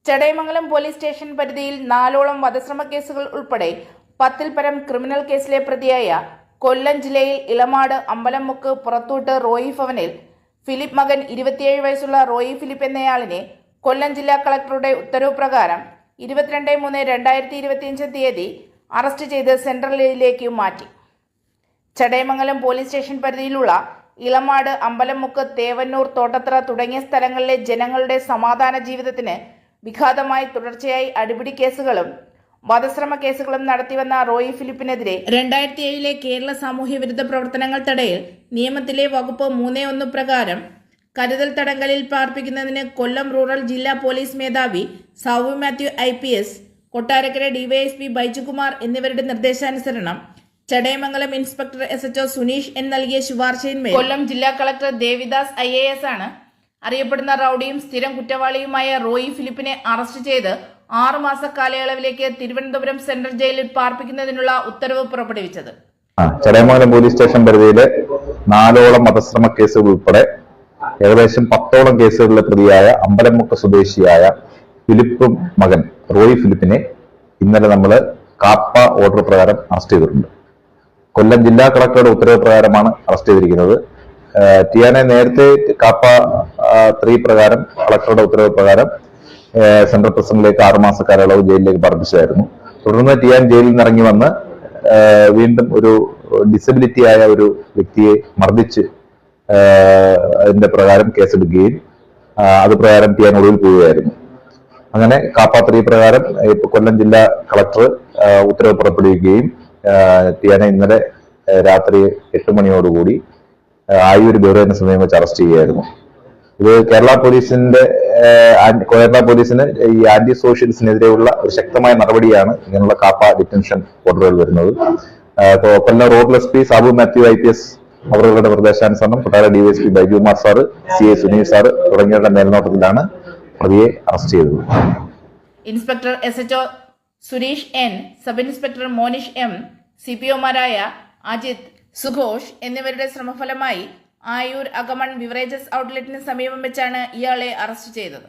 Chadayamangalam police station പരിധിയിൽ 4ഓളം വധശ്രമ കേസുകൾ ഉൾപ്പെടെ 10ൽ പരം ക്രിമിനൽ കേസിലെ പ്രതിയായ കൊല്ലം ജില്ലയിൽ ഇളമാട് അമ്പലമുക്ക് പുറത്തൂട്ട് റോയി ഭവനിൽ ഫിലിപ്പ് മകൻ 27 വയസ്സുള്ള റോയി ഫിലിപ്പ് എന്നയാളിനെ കൊല്ലം ജില്ലാ കളക്ടറുടെ ഉത്തരവ് പ്രകാരം 22/3/2025 തീയതി അറസ്റ്റ് ചെയ്ത് സെൻട്രൽ ജയിലിലേക്ക് മാറ്റി. ചടയമംഗലം പോലീസ് സ്റ്റേഷൻ പരിധിയിലുള്ള ഇളമാട് അമ്പലമുക്ക് തേവന്നൂർ തോട്ടത്ര തുടങ്ങിയ സ്ഥലങ്ങളിലെ ജനങ്ങളുടെ സമാധാന ജീവിതത്തിന് വിഘാതമായി തുടർച്ചയായി അടിപിടി കേസുകളും വധശ്രമ കേസുകളും നടത്തിവന്ന റോയി ഫിലിപ്പിനെതിരെ 2007 കേരള സാമൂഹ്യ വിരുദ്ധ പ്രവർത്തനങ്ങൾ തടയൽ നിയമത്തിലെ വകുപ്പ് 3(1) പ്രകാരം കരുതൽ തടങ്കലിൽ പാർപ്പിക്കുന്നതിന് കൊല്ലം റൂറൽ ജില്ലാ പോലീസ് മേധാവി സൗമ്യ മാത്യു IPS, കൊട്ടാരക്കര DYSP ബൈജുകുമാർ എന്നിവരുടെ നിർദ്ദേശാനുസരണം ചടയമംഗലം ഇൻസ്പെക്ടർ SHO സുനീഷ് നൽകിയ ശുപാർശയിന്മേൽ കൊല്ലം ജില്ലാ കളക്ടർ ദേവിദാസ് IAS ആണ് അറിയപ്പെടുന്ന റൌഡിയും സ്ഥിരം കുറ്റവാളിയുമായ റോയി ഫിലിപ്പിനെ അറസ്റ്റ് ചെയ്ത് 6 മാസ കാലയളവിലേക്ക് തിരുവനന്തപുരം സെൻട്രൽ ജയിലിൽ പാർപ്പിക്കുന്നതിനുള്ള ഉത്തരവ് പുറപ്പെടുവിച്ചത്. ചടയമംഗലം പോലീസ് സ്റ്റേഷൻ പരിധിയിലെ 4ഓളം വധശ്രമ കേസുകൾ ഉൾപ്പെടെ ഏകദേശം 10ഓളം കേസുകളിലെ പ്രതിയായ അമ്പലമുക്ക് സ്വദേശിയായ ഫിലിപ്പ് മകൻ റോയി ഫിലിപ്പിനെ ഇന്നലെ നമ്മൾ കാപ്പ ഓർഡർ പ്രകാരം അറസ്റ്റ് ചെയ്തിട്ടുണ്ട്. കൊല്ലം ജില്ലാ കളക്ടറുടെ ഉത്തരവ് പ്രകാരമാണ് അറസ്റ്റ് ചെയ്തിരിക്കുന്നത്. ടിയാനെ നേരത്തെ കാപ്പ 3 പ്രകാരം കളക്ടറുടെ ഉത്തരവ് പ്രകാരം സെൻട്രൽ പ്രസിഡന്റിലേക്ക് 6 മാസ കാലയളവ് ജയിലിലേക്ക് പാർപ്പിച്ചതായിരുന്നു. തുടർന്ന് ടിയാൻ ജയിലിൽ നിന്ന് ഇറങ്ങി വന്ന് വീണ്ടും ഒരു ഡിസബിലിറ്റി ആയ ഒരു വ്യക്തിയെ മർദ്ദിച്ച് അതിന്റെ പ്രകാരം കേസെടുക്കുകയും അത് പ്രകാരം ടിയാൻ ഒളിവിൽ പോവുകയായിരുന്നു. അങ്ങനെ കാപ്പ 3 പ്രകാരം ഇപ്പൊ കൊല്ലം ജില്ലാ കളക്ടർ ഉത്തരവ് പുറപ്പെടുവിക്കുകയും ടിയാനെ ഇന്നലെ രാത്രി 8 മണിയോടുകൂടി ആയൂർ ബഹുറേന സമയം വെച്ച് അറസ്റ്റ് ചെയ്യുകയായിരുന്നു. ഇത് കേരള പോലീസിന് ഈ ആന്റി സോഷ്യൽസിനെതിരെയുള്ള ഒരു ശക്തമായ നടപടിയാണ് ഇങ്ങനെയുള്ള കാപ്പ ഡിറ്റൻഷൻ ഓർഡറുകൾ വരുന്നത്. Kollam rural SP Soumya Mathew IPS അവരുടെ നിർദ്ദേശാനുസരണം Kottara DYSP Bijukumar sir, CA Suneesh sir തുടങ്ങിയവരുടെ മേൽനോട്ടത്തിലാണ് പ്രതിയെ അറസ്റ്റ് ചെയ്തത്. Inspector SHO Suresh N, sub inspector Monish M, CPOമാരായ അജിത്, സുഘോഷ് എന്നിവരുടെ ശ്രമഫലമായി ആയൂർ അഗമൺ ബിവറേജസ് ഔട്ട്ലെറ്റിന് സമീപം വെച്ചാണ് ഇയാളെ അറസ്റ്റ് ചെയ്തത്.